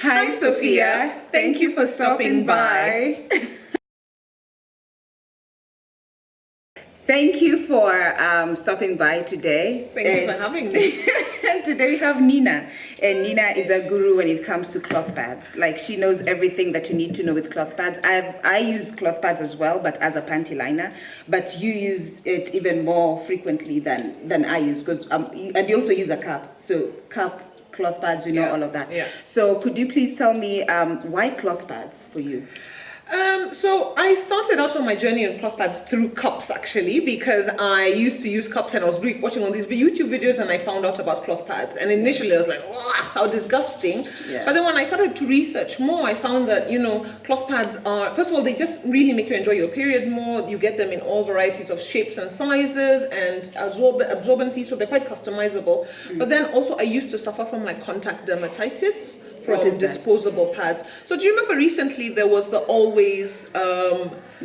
Hi, Sophia. Thank you for stopping by. Thank you for stopping by today. Thank you for having me. Today we have Nina, and Nina is a guru when it comes to cloth pads. Like, she knows everything that you need to know with cloth pads. I use cloth pads as well, but as a panty liner. But you use it even more frequently than I use, because and you also use a cup. So cup, cloth pads, you know, all of that. Yeah. So could you please tell me why cloth pads for you? So I started out on my journey on cloth pads through cups, actually, because I used to use cups and I was watching all these YouTube videos and I found out about cloth pads. And initially I was like, wow, how disgusting. Yeah. But then when I started to research more, I found that, you know, cloth pads are, first of all, they just really make you enjoy your period more. You get them in all varieties of shapes and sizes and absorbency, so they're quite customizable. But then also I used to suffer from like contact dermatitis from disposable pads. So do you remember recently there was the always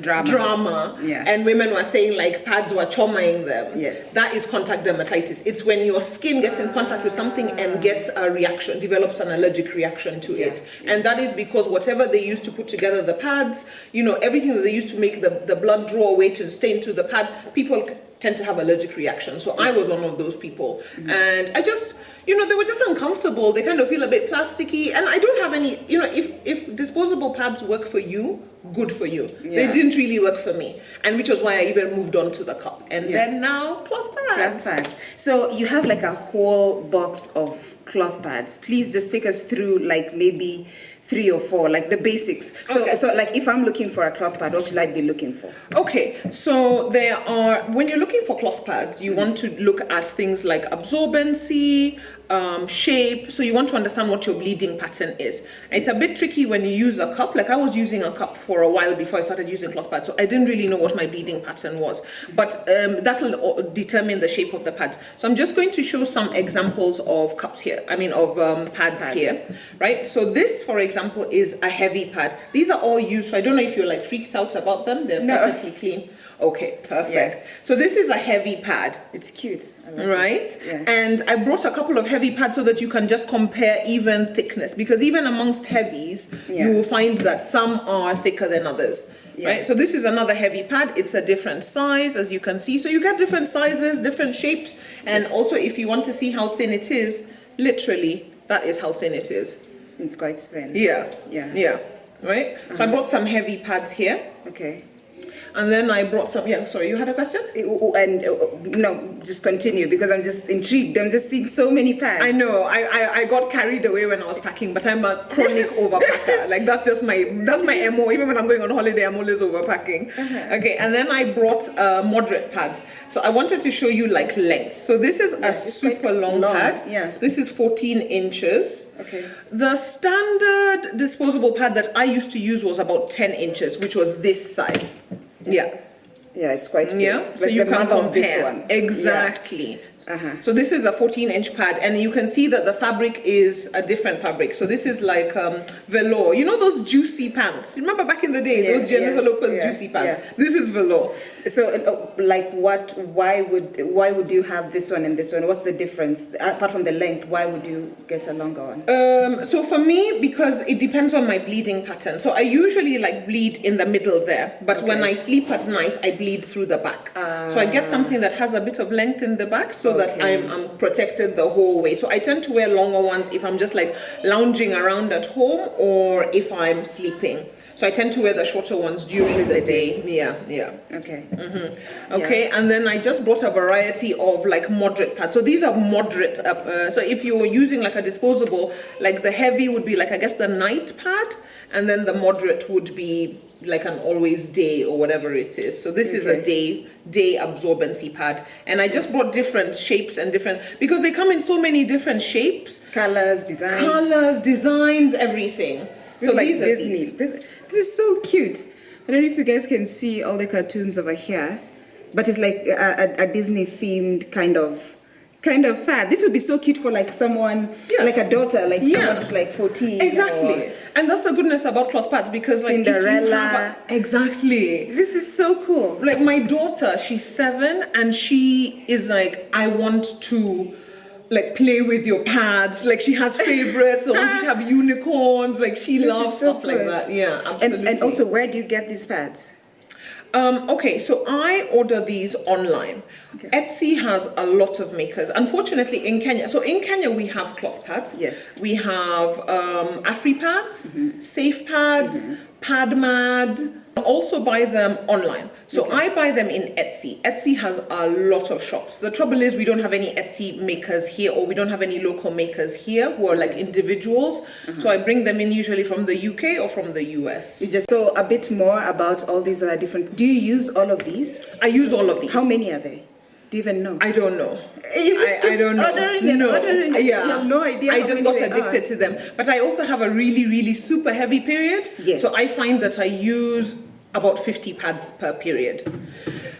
drama Yeah. and women were saying like pads were chomaing them? Yes. That is contact dermatitis. It's when your skin gets in contact with something and gets a reaction, develops an allergic reaction to it. And that is because whatever they used to put together the pads, you know, everything that they used to make the blood draw away to stay into the pads, people tend to have allergic reactions. So I was one of those people. And I just, you know, they were just uncomfortable. They kind of feel a bit plasticky. And I don't have any, you know, if disposable pads work for you, good for you. They didn't really work for me. And which was why I even moved on to the cup. And then now cloth pads. Cloth pads. So you have like a whole box of cloth pads. Please just take us through like maybe 3 or 4, like the basics. So, so like if I'm looking for a cloth pad, what should I be looking for? Okay, so there are, when you're looking for cloth pads, you want to look at things like absorbency, shape. So you want to understand what your bleeding pattern is. It's a bit tricky when you use a cup. Like I was using a cup for a while before I started using cloth pads, so I didn't really know what my bleeding pattern was. But that will determine the shape of the pads. So I'm just going to show some examples of cups here. I mean of pads here, right? So this, for example, is a heavy pad. These are all used. So I don't know if you're like freaked out about them. They're perfectly clean. Okay, perfect. So this is a heavy pad. It's cute. I like right? it. Yeah. And I brought a couple of heavy pads so that you can just compare even thickness, because even amongst heavies, you will find that some are thicker than others. Right? So this is another heavy pad. It's a different size, as you can see. So you get different sizes, different shapes. And also if you want to see how thin it is, literally, that is how thin it is. It's quite thin. Yeah. Right? So I brought some heavy pads here. Okay. And then I brought some, sorry, you had a question? And no, just continue, because I'm just intrigued. I'm just seeing so many pads. I know, I got carried away when I was packing, but I'm a chronic overpacker. Like that's my MO. Even when I'm going on holiday, I'm always overpacking. Okay, and then I brought moderate pads. So I wanted to show you like length. So this is a super long pad. Yeah. This is 14 inches. Okay. The standard disposable pad that I used to use was about 10 inches, which was this size. Yeah, it's quite big. Yeah, it's so like you the can mother compare. of this one. Exactly. So this is a 14-inch pad, and you can see that the fabric is a different fabric. So this is like velour. You know those juicy pants? You remember back in the day, those Jennifer Lopez juicy pants? This is velour. So like why would you have this one and this one? What's the difference? Apart from the length, why would you get a longer one? So for me, because it depends on my bleeding pattern. So I usually like bleed in the middle there, but when I sleep at night, I bleed through the back. So I get something that has a bit of length in the back, so that I'm protected the whole way. So I tend to wear longer ones if I'm just like lounging around at home or if I'm sleeping. So I tend to wear the shorter ones during the day. Yeah. Okay. Okay, and then I just brought a variety of like moderate pads. So these are moderate. So if you're using like a disposable, like the heavy would be like, I guess, the night pad, and then the moderate would be like an always day or whatever it is. So this is a day absorbency pad, and I just brought different shapes and different, because they come in so many different shapes, colors, designs, everything. So like these Disney. This is so cute. I don't know if you guys can see all the cartoons over here, but it's like a Disney themed kind of fad. This would be so cute for like someone, like a daughter, like someone who's like 14. Exactly. And that's the goodness about cloth pads, because like Cinderella. Exactly. This is so cool. Like my daughter, she's 7, and she is like, I want to like play with your pads. Like she has favorites, the ones which have unicorns. Like she loves stuff like that. Yeah, absolutely. And also, where do you get these pads? Okay, so I order these online. Okay. Etsy has a lot of makers. Unfortunately, in Kenya, so in Kenya we have cloth pads. Yes. We have Afri pads, Safe pads, PadMad. Also buy them online. So I buy them in Etsy. Etsy has a lot of shops. The trouble is we don't have any Etsy makers here, or we don't have any local makers here who are like individuals. So I bring them in usually from the UK or from the US. So a bit more about all these different. Do you use all of these? I use all of these. How many are they? Do you even know? I don't know. I don't know. Ordering it. Yeah. You have no idea. I just got addicted to them. But I also have a really, really super heavy period. Yes. So I find that I use about 50 pads per period.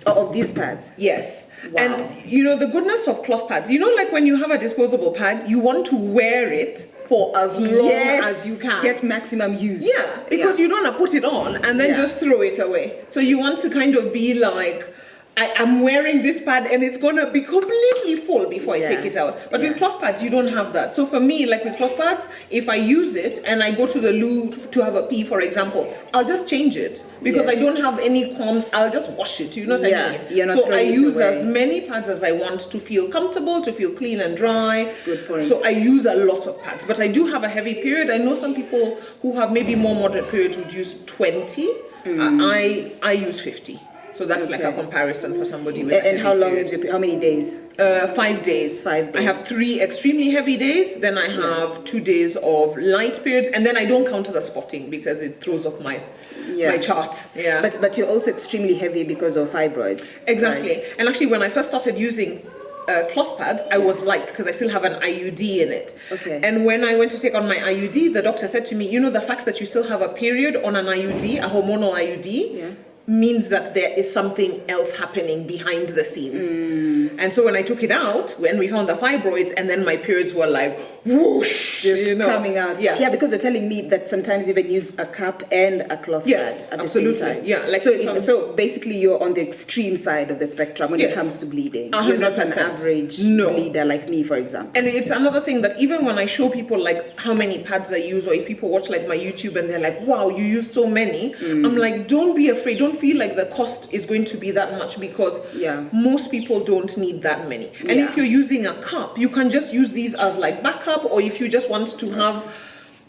Of these pads? Yes. Wow. And you know, the goodness of cloth pads, you know, like when you have a disposable pad, you want to wear it for as long as you can. Get maximum use. Yeah, because you don't want to put it on and then just throw it away. So you want to kind of be like, I'm wearing this pad and it's gonna be completely full before I take it out. But with cloth pads, you don't have that. So for me, like with cloth pads, if I use it and I go to the loo to have a pee, for example, I'll just change it because I don't have any qualms. I'll just wash it. You know what I mean? You're not so I use away. as many pads as I want to feel comfortable, to feel clean and dry. Good point. So I use a lot of pads, but I do have a heavy period. I know some people who have maybe more moderate periods would use 20. I use 50. So that's like a comparison for somebody with. And how long is your? How many days? 5 days. 5 days. I have 3 extremely heavy days. Then I have 2 days of light periods, and then I don't count the spotting because it throws off my chart. Yeah. But you're also extremely heavy because of fibroids. Exactly. Right? And actually, when I first started using cloth pads, I was light because I still have an IUD in it. Okay. And when I went to take on my IUD, the doctor said to me, you know, the fact that you still have a period on an IUD, a hormonal IUD, means that there is something else happening behind the scenes. And so when I took it out, when we found the fibroids, and then my periods were like whoosh, just coming out. Yeah, because you're telling me that sometimes you even use a cup and a cloth pad at the same time. Yeah, like so basically you're on the extreme side of the spectrum when it comes to bleeding. 100%. You're not an average bleeder like me, for example. And it's another thing that even when I show people like how many pads I use, or if people watch like my YouTube and they're like, wow, you use so many, I'm like, don't be afraid, don't feel like the cost is going to be that much, because most people don't need that many. And if you're using a cup, you can just use these as like backup, or if you just want to have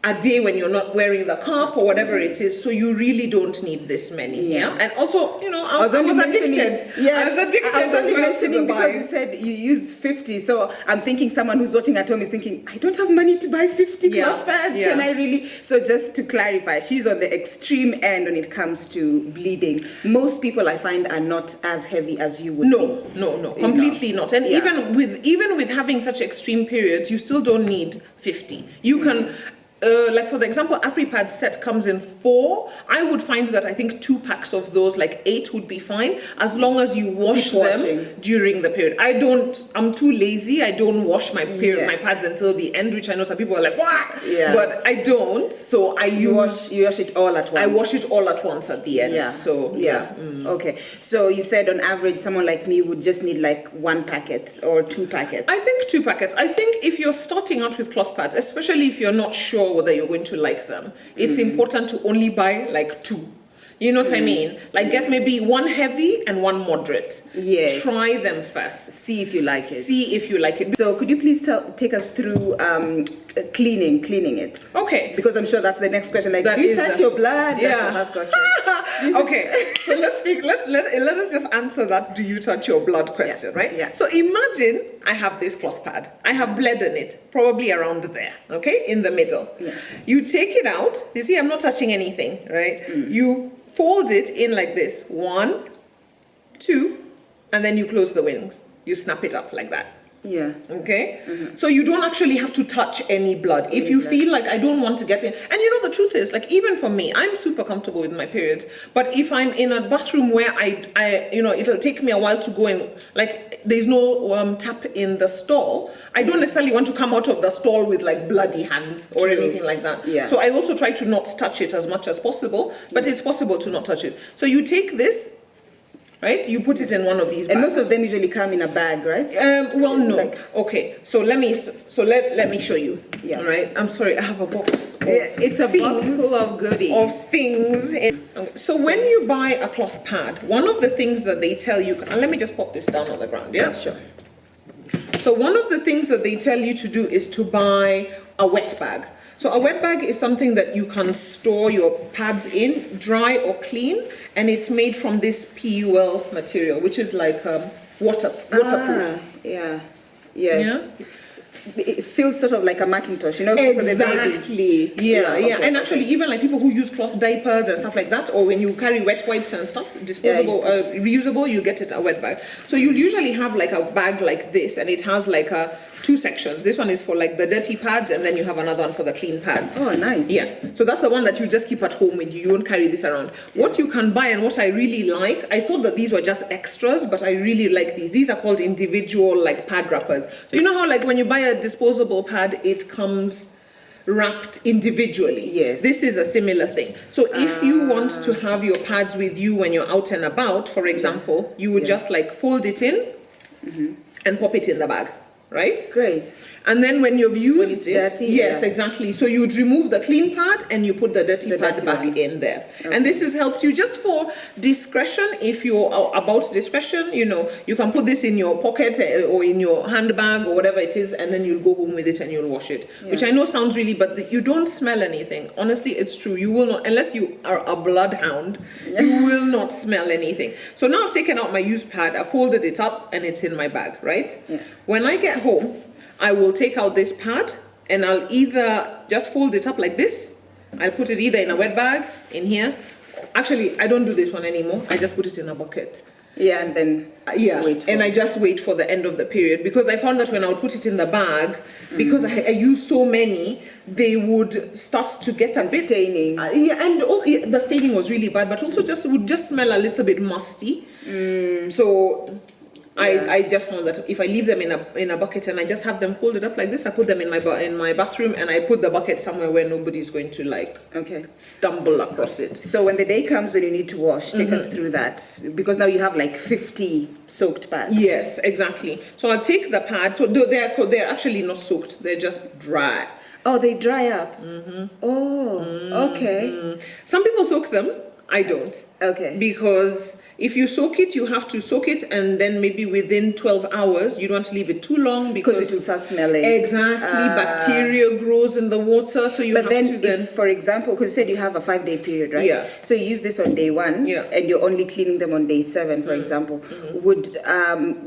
a day when you're not wearing the cup or whatever it is, so you really don't need this many. And also, you know, I was addicted. Yes, I was addicted. I was only mentioning because you said you use 50, so I'm thinking someone who's watching at home is thinking, I don't have money to buy 50 cloth pads. Can I really? So just to clarify, she's on the extreme end when it comes to bleeding. Most people I find are not as heavy as you would be. No, completely not. And even with having such extreme periods, you still don't need 50. You can. Like for the example, AfriPad set comes in 4. I would find that I think 2 packs of those, like 8 would be fine, as long as you wash them during the period. I'm too lazy. I don't wash my my pads until the end, which I know some people are like, what? But I don't. So you wash it all at once. I wash it all at once at the end. So Okay. So you said on average, someone like me would just need like 1 packet or 2 packets. I think 2 packets. I think if you're starting out with cloth pads, especially if you're not sure whether you're going to like them, it's important to only buy like 2. You know what I mean? Like get maybe 1 heavy and 1 moderate. Yes. Try them first. See if you like it. So could you please take us through cleaning it? Okay. Because I'm sure that's the next question. Like, do you touch your blood? That's the first question. Okay. So let us just answer that. Do you touch your blood question, right? Yeah. So imagine I have this cloth pad. I have bled in it, probably around there. Okay, in the middle. Yeah. You take it out. You see, I'm not touching anything, right? You fold it in like this, 1, 2, and then you close the wings. You snap it up like that. Yeah. Okay? So you don't actually have to touch any blood. If you feel like I don't want to get in, and you know the truth is, like even for me, I'm super comfortable with my periods, but if I'm in a bathroom where I you know, it'll take me a while to go in, like there's no tap in the stall, I don't necessarily want to come out of the stall with like bloody hands or anything like that. Yeah. So I also try to not touch it as much as possible, but it's possible to not touch it. So you take this, right? You put it in one of these bags. And most of them usually come in a bag, right? Well, no. Like- Okay, so let me show you. Yeah. All right. I'm sorry, I have a box. It's a box full of goodies. Of things. So when you buy a cloth pad, one of the things that they tell you, and let me just pop this down on the ground, yeah? Sure. So one of the things that they tell you to do is to buy a wet bag. So a wet bag is something that you can store your pads in, dry or clean, and it's made from this PUL material, which is like waterproof. Yeah. Yes. It feels sort of like a Macintosh, you know, for the baby. Exactly. Yeah. Okay, And actually, even like people who use cloth diapers and stuff like that, or when you carry wet wipes and stuff, disposable, reusable, you get it a wet bag. So you'll usually have like a bag like this, and it has like two sections. This one is for like the dirty pads, and then you have another one for the clean pads. Oh, nice. Yeah. So that's the one that you just keep at home with you. You won't carry this around. What you can buy and what I really like, I thought that these were just extras, but I really like these. These are called individual like pad wrappers. So you know how like when you buy a disposable pad, it comes wrapped individually. Yes. This is a similar thing. So if you want to have your pads with you when you're out and about, for example, you would just like fold it in and pop it in the bag. Right? Great. And then when you've used it, dirty, yes, exactly. So you would remove the clean pad and you put the dirty pad back in there. Okay. And this helps you just for discretion. If you're about discretion, you know, you can put this in your pocket or in your handbag or whatever it is, and then you'll go home with it and you'll wash it. Yeah. Which I know sounds really, but you don't smell anything. Honestly, it's true. You will not, unless you are a bloodhound, you will not smell anything. So now I've taken out my used pad, I folded it up, and it's in my bag, right? Yeah. When I get home, I will take out this pad and I'll either just fold it up like this. I'll put it either in a wet bag, in here. Actually, I don't do this one anymore. I just put it in a bucket. Yeah, and then I just wait for the end of the period, because I found that when I would put it in the bag, because I use so many, they would start to get a bit staining. And also the staining was really bad, but also would just smell a little bit musty. So I just found that if I leave them in a bucket and I just have them folded up like this, I put them in my bathroom, and I put the bucket somewhere where nobody's going to stumble across it. So when the day comes when you need to wash, take us through that, because now you have like 50 soaked pads. Yes, exactly. So I'll take the pad. So they're actually not soaked; they're just dry. Oh, they dry up. Oh, okay. Some people soak them. I don't. Okay. Because if you soak it, you have to soak it, and then maybe within 12 hours, you don't want to leave it too long because it will start smelling. Exactly. Bacteria grows in the water, so you have to then... for example, because you said you have a 5-day period, right? Yeah. So you use this on day 1, and you're only cleaning them on day 7, for example.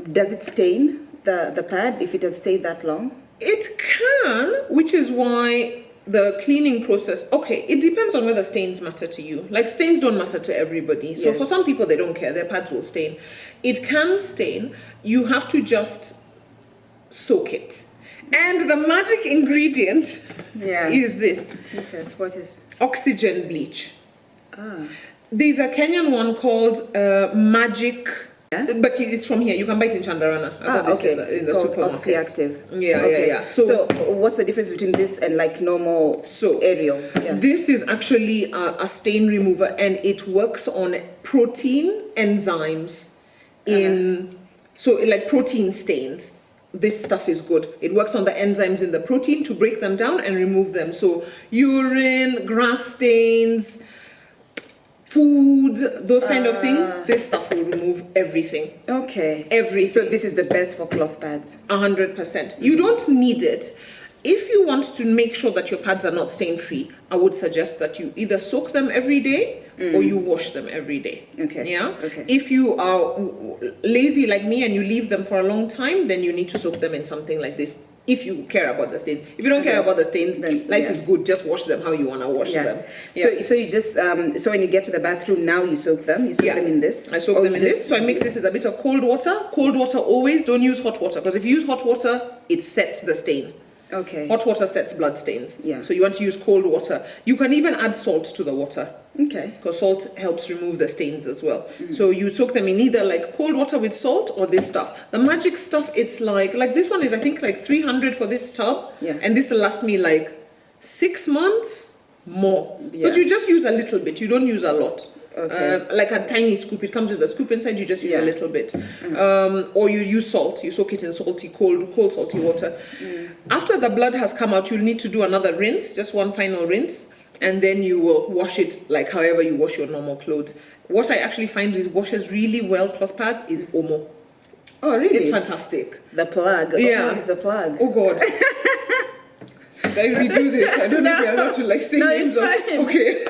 Does it stain the pad if it has stayed that long? It can, which is why the cleaning process, it depends on whether stains matter to you. Like, stains don't matter to everybody. So for some people, they don't care. Their pads will stain. It can stain. You have to just soak it. And the magic ingredient is this. Teach us, what is? Oxygen bleach. There's a Kenyan one called Magic... But it's from here. You can buy it in Chandarana. It's called Oxyactive. Yeah. So what's the difference between this and like normal Ariel? Yeah. This is actually a stain remover, and it works on protein enzymes like protein stains. This stuff is good. It works on the enzymes in the protein to break them down and remove them. So urine, grass stains, food, those kind of things, this stuff will remove everything. Okay. Everything. So this is the best for cloth pads? 100%. You don't need it. If you want to make sure that your pads are not stain-free, I would suggest that you either soak them every day or you wash them every day. Okay. Yeah? Okay. If you are lazy like me and you leave them for a long time, then you need to soak them in something like this. If you care about the stains. If you don't care about the stains, then life is good. Just wash them how you want to wash them. Yeah. So you just, so when you get to the bathroom now, you soak them? You soak them in this? I soak them in this. So I mix this with a bit of cold water. Cold water always, don't use hot water. Because if you use hot water, it sets the stain. Okay. Hot water sets blood stains. Yeah. So you want to use cold water. You can even add salt to the water. Okay. Because salt helps remove the stains as well. So you soak them in either like cold water with salt or this stuff. The magic stuff, it's like this one is I think like 300 for this tub. Yeah. And this will last me like 6 months more. Because you just use a little bit. You don't use a lot. Okay. Like a tiny scoop. It comes with a scoop inside. You just use a little bit, or you use salt. You soak it in cold salty water. After the blood has come out, you'll need to do another rinse, just one final rinse, and then you will wash it like however you wash your normal clothes. What I actually find is washes really well cloth pads is Omo. Oh, really? It's fantastic. The plug. Yeah. Omo is the plug. Oh God. Should I redo this? I don't know if you're allowed to like say names. Okay.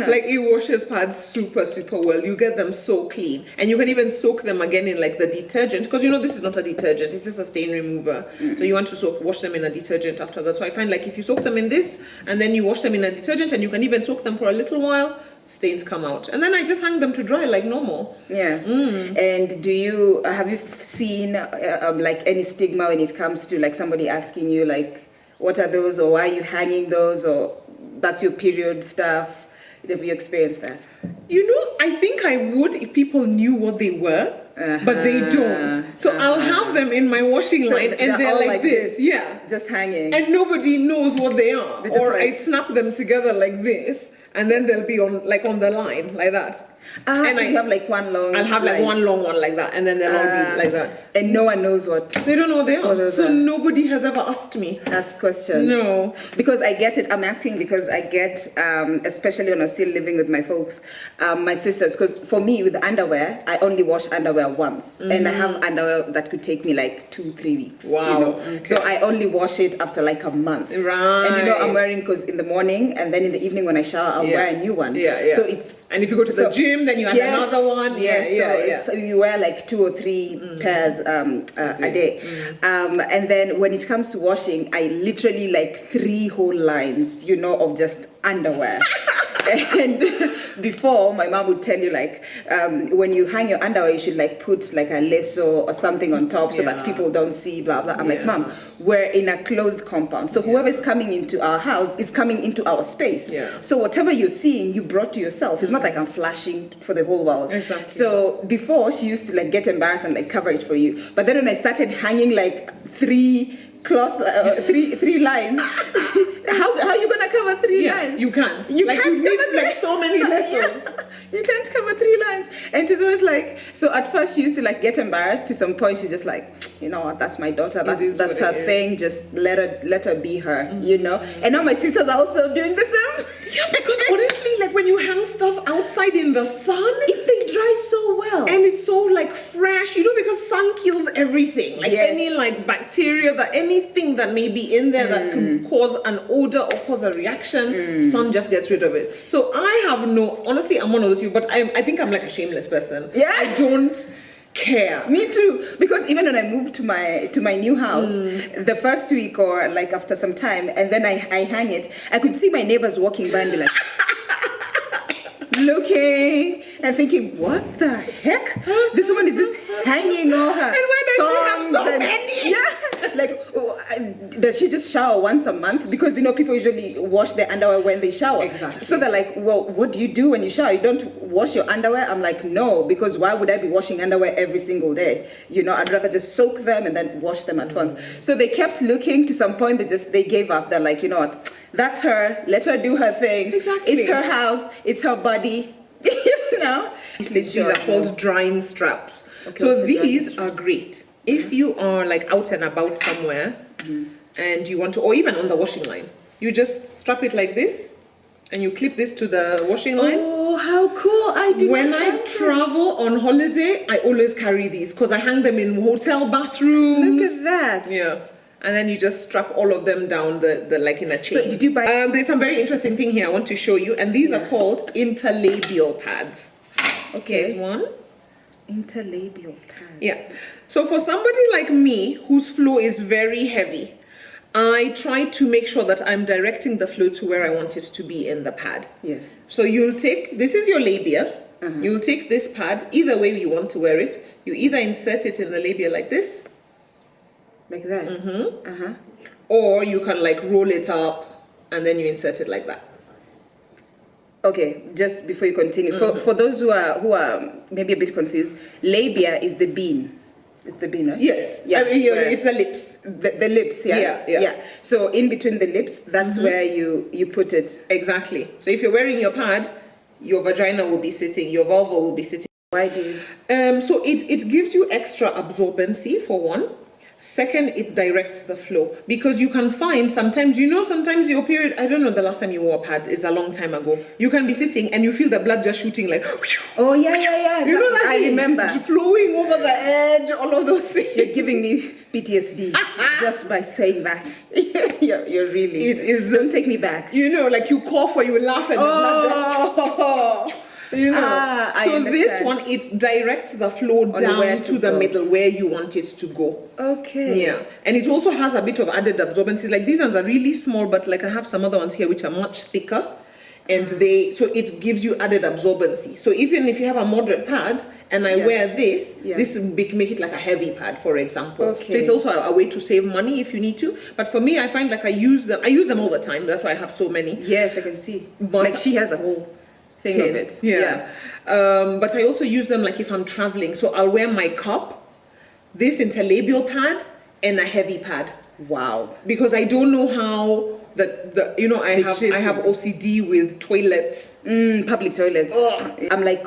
Like it washes pads super well. You get them so clean, and you can even soak them again in like the detergent, because you know this is not a detergent, it's just a stain remover. So you want to wash them in a detergent after that. So I find like if you soak them in this and then you wash them in a detergent, and you can even soak them for a little while, stains come out, and then I just hang them to dry like normal. Yeah. And have you seen like any stigma when it comes to like somebody asking you like, what are those, or why are you hanging those, or that's your period stuff? Have you experienced that? You know, I think I would if people knew what they were, but they don't. So I'll have them in my washing line, and they're like this. Yeah, just hanging, and nobody knows what they are. Or like, I snap them together like this, and then they'll be on the line like that. And so you have like one long. I'll have like one long one like that, and then they'll all be like that. And no one knows what. They don't know what they are. So nobody has ever asked me. Ask questions. No. Because I get it. I'm asking because I get, especially when I'm still living with my folks, my sisters, because for me with underwear, I only wash underwear once. And I have underwear that could take me like 2-3 weeks. Wow. You know? Okay. So I only wash it after like a month. Right. And you know, I'm wearing, because in the morning and then in the evening when I shower, I'll wear a new one. Yeah. So it's. And if you go to the gym, then you add another one. So you wear like 2 or 3 pairs a day. And then when it comes to washing, I literally like 3 whole lines, you know, of just underwear. And before, my mom would tell you like, when you hang your underwear, you should like put like a lasso or something on top so that people don't see, blah, blah. I'm like, Mom, we're in a closed compound. So whoever is coming into our house is coming into our space. Yeah. So whatever you're seeing, you brought to yourself. It's not like I'm flashing for the whole world. Exactly. So before, she used to like get embarrassed and like cover it for you. But then when I started hanging like 3 three lines, how are you gonna cover 3 lines? You can't. You like can't you cover need like so many lessons. You can't cover 3 lines. And she's always like, so at first she used to like get embarrassed. To some point she's just like, you know what, that's my daughter, that's her thing, just let her be her, you know. And now my sisters are also doing the same. Yeah, because honestly, like when you hang stuff outside in the sun, they dry so well, and it's so like fresh, you know, because sun kills everything, like any like bacteria, anything that may be in there that can cause an odor or cause a reaction, sun just gets rid of it. So I have honestly, I'm one of those people, but I think I'm like a shameless person. Yeah, I don't care. Me too, because even when I moved to my new house, the first week or like after some time, and then I hang it, I could see my neighbors walking by and be like looking and thinking, what the heck? This woman is just hanging all her. And why does she have so many? Yeah, like does she just shower once a month? Because you know people usually wash their underwear when they shower. Exactly. So they're like, well, what do you do when you shower? You don't wash your underwear? I'm like, no, because why would I be washing underwear every single day? You know, I'd rather just soak them and then wash them at once. So they kept looking. To some point, they gave up. They're like, you know what? That's her. Let her do her thing. Exactly. It's her house. It's her body. You know? These are called drying straps. Okay, so these are great if you are like out and about somewhere and you want to, or even on the washing line. You just strap it like this and you clip this to the washing line. Oh, how cool. When I travel on holiday, I always carry these because I hang them in hotel bathrooms. Look at that. Yeah. And then you just strap all of them down the like in a chain. So did you buy? There's some very interesting thing here I want to show you, and these are called interlabial pads. Okay, here's one. Interlabial pads. Yeah. So for somebody like me whose flow is very heavy, I try to make sure that I'm directing the flow to where I want it to be in the pad. Yes. So you'll take, this is your labia. You'll take this pad, either way you want to wear it. You either insert it in the labia like this. Like that? Or you can like roll it up and then you insert it like that. Okay, just before you continue, for those who are maybe a bit confused, labia is the bean. It's the bean, right? Yes. Yeah. I mean, Where- it's the lips. the lips, yeah? Yeah. So in between the lips, that's where you put it. Exactly. So if you're wearing your pad, your vagina will be sitting, your vulva will be sitting. Why do you? So it gives you extra absorbency for one. Second, it directs the flow, because you can find sometimes your period, I don't know the last time you wore a pad, it's a long time ago. You can be sitting and you feel the blood just shooting like, Oh yeah. you know that I thing? remember. It's flowing over the edge, all of those things. You're giving me PTSD just by saying that. you're really. It is the- Don't take me back. Like you cough or you laugh and the blood just I so this understand. one, it directs the flow where down to to the go. middle where you want it to go. Okay. Yeah, and it also has a bit of added absorbency. Like these ones are really small, but like I have some other ones here which are much thicker, and so it gives you added absorbency. So even if you have a moderate pad and I wear this, this will make it like a heavy pad, for example. Okay. So it's also a way to save money if you need to. But for me, I find like I use them all the time. That's why I have so many. Yes, I can see. But- like she has a whole thing of it. Yeah. But I also use them like if I'm traveling. So I'll wear my cup, this interlabial pad, and a heavy pad. Wow. Because I don't know how I have OCD with toilets. Public toilets. Ugh. I'm like,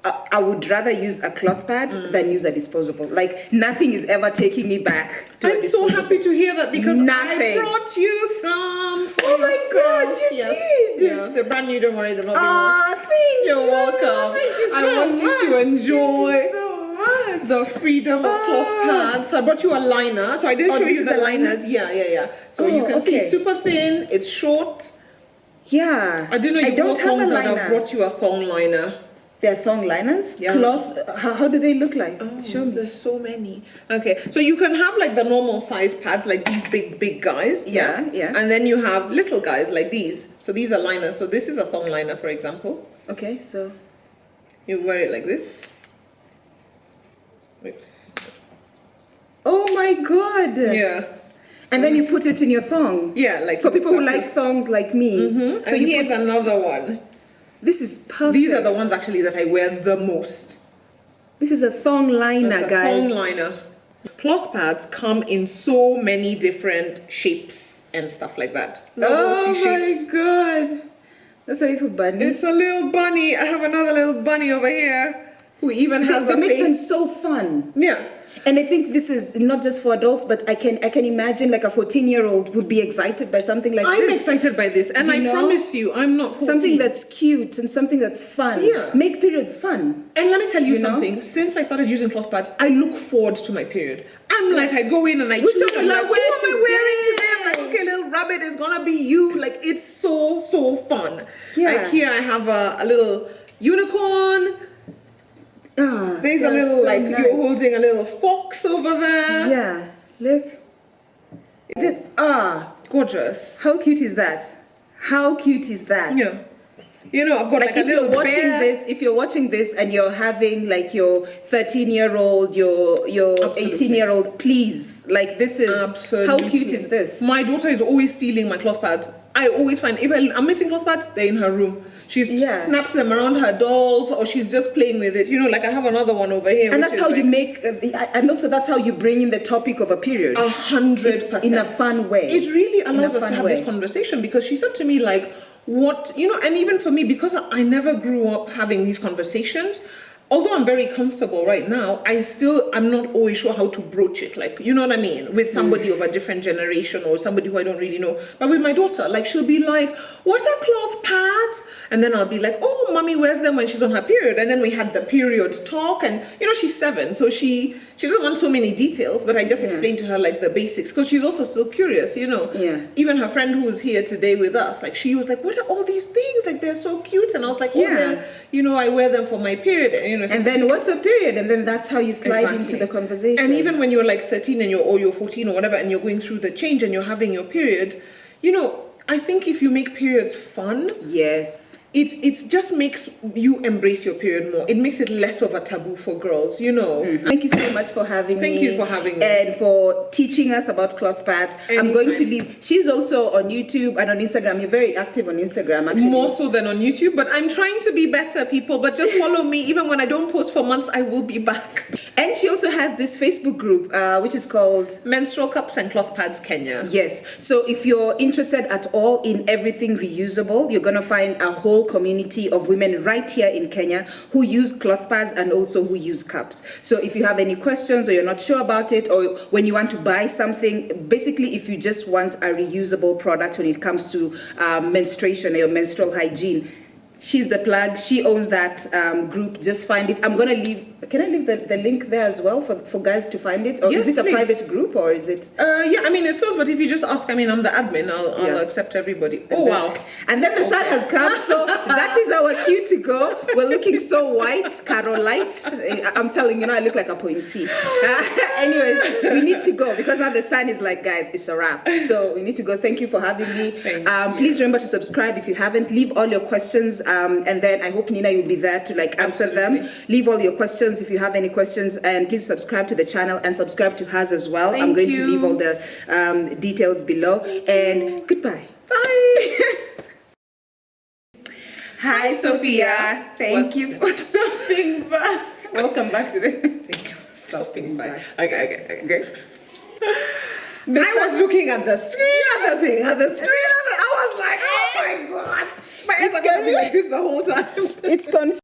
I would rather use a cloth pad than use a disposable. Like nothing is ever taking me back to a I'm so disposable. happy to hear that, because I Nothing. brought you some for Oh my God, yourself. you Yes. did. Yeah, they're brand new, don't worry, they're not being washed. Thank You're you. welcome. Thank you so I want you to much. enjoy Thank you so much. the freedom of cloth pads. So I brought you a liner. So I did show this you is the a liner? liners. Yeah. So you Oh, can see okay. it's super thin, it's short. Yeah. I didn't know you wore don't have a thongs, and I liner. brought you a thong liner. They're thong liners? Yeah. Cloth? How do they look like? Show me. There's so many. Okay, so you can have like the normal size pads, like these big guys. Yeah. And then you have little guys like these. So these are liners. So this is a thong liner, for example. Okay, so. You wear it like this. Oops. Oh my God. Yeah. And then you put it in your thong. Yeah, like For people who stuff like thongs like me. it. So So you here's put, another one. this is perfect. These are the ones actually that I wear the most. This is a thong liner, That's a guys. thong liner. Cloth pads come in so many different shapes and stuff like that. Novelty shapes. God. That's a little bunny. It's a little bunny. I have another little bunny over here who even has They a make them face. so fun. Yeah. And I think this is not just for adults, but I can imagine like a 14-year-old would be excited by something like I'm this. excited by this, and You I know? promise you, I'm not 14. Something that's cute and something that's fun. Yeah. Make periods fun. And let me tell you You know? something. Since I started using cloth pads, I look forward to my period. I'm like, I go in and I Which choose. one I'm will I like, wear who am I wearing today? today? I'm like, okay, little rabbit is gonna be you. Like, it's so fun. Yeah. Like here, I have a little unicorn. There's a they're little so like nice. you're holding a little fox over there. Yeah, look. Gorgeous. How cute is that? How cute is that? Yeah. You know, I've got like a if little you're watching bear. this, if you're watching this and you're having like your 13-year-old, your Absolutely. 18-year-old, please, like this is Absolutely. how cute is this? My daughter is always stealing my cloth pads. I always find if I'm missing cloth pads, they're in her room. She's Yeah. snapped them around her dolls, or she's just playing with it. You know, like I have another one over here. And which that's is how like you make, and also that's how you bring in the topic of a period 100% in a fun way. It really In a allows us to fun have way. this conversation, because she said to me like, what, you know, and even for me, because I never grew up having these conversations, although I'm very comfortable right now, I'm not always sure how to broach it, like, you know what I mean, with somebody of a different generation or somebody who I don't really know. But with my daughter, like, she'll be like, what are cloth pads? And then I'll be like, oh, mommy wears them when she's on her period. And then we had the period talk, and you know, she's 7, so she doesn't want so many details, but I just explained to her like the basics, because she's also still curious, you know. Yeah. Even her friend who is here today with us, like, she was like, what are all these things? Like, they're so cute. And I was like, oh, Yeah. they're, you know, I wear them for my period. And, you know, And then what's a period? And then that's how you slide Exactly. into the conversation. And even when you're like 13 and you're 14 or whatever, and you're going through the change and you're having your period, you know, I think if you make periods fun, yes. it just makes you embrace your period more. It makes it less of a taboo for girls, you know. Thank you so much for having me. Thank you for having me. And for teaching us about cloth pads. I'm going to Anytime. leave. She's also on YouTube and on Instagram. You're very active on Instagram, actually. More so than on YouTube, but I'm trying to be better, people. But just follow me. Even when I don't post for months, I will be back. And she also has this Facebook group, which is called Menstrual Cups and Cloth Pads Kenya. Yes. So if you're interested at all in everything reusable, you're going to find a whole community of women right here in Kenya who use cloth pads and also who use cups. So if you have any questions or you're not sure about it, or when you want to buy something, basically if you just want a reusable product when it comes to menstruation or your menstrual hygiene, she's the plug. She owns that group. Just find it. I'm going to leave. Can I leave the link there as well for guys to find it? Or Yes, is it a please. private group or is it? Yeah, I mean, it's close, but if you just ask, I mean, I'm the admin, I'll accept everybody. Oh, wow. And then the sun has come, so that is our cue to go. We're looking so white, Carolite. I'm telling you, I look like a point C. Anyways, we need to go because now the sun is like, guys, it's a wrap. So we need to go. Thank you for having me. Please remember to subscribe if you haven't. Leave all your questions, and then I hope Nina you'll be there to answer them. Leave all your questions if you have any questions, and please subscribe to the channel and subscribe to hers as well. I'm going to leave all the details below. And goodbye. Bye. Hi, Sophia. Thank you for stopping by. Welcome back to the. Thank you for stopping by. Okay. Great. I was looking at the screen of the thing, I was like, oh my God. My eyes are going to be like this the whole time. It's confusing.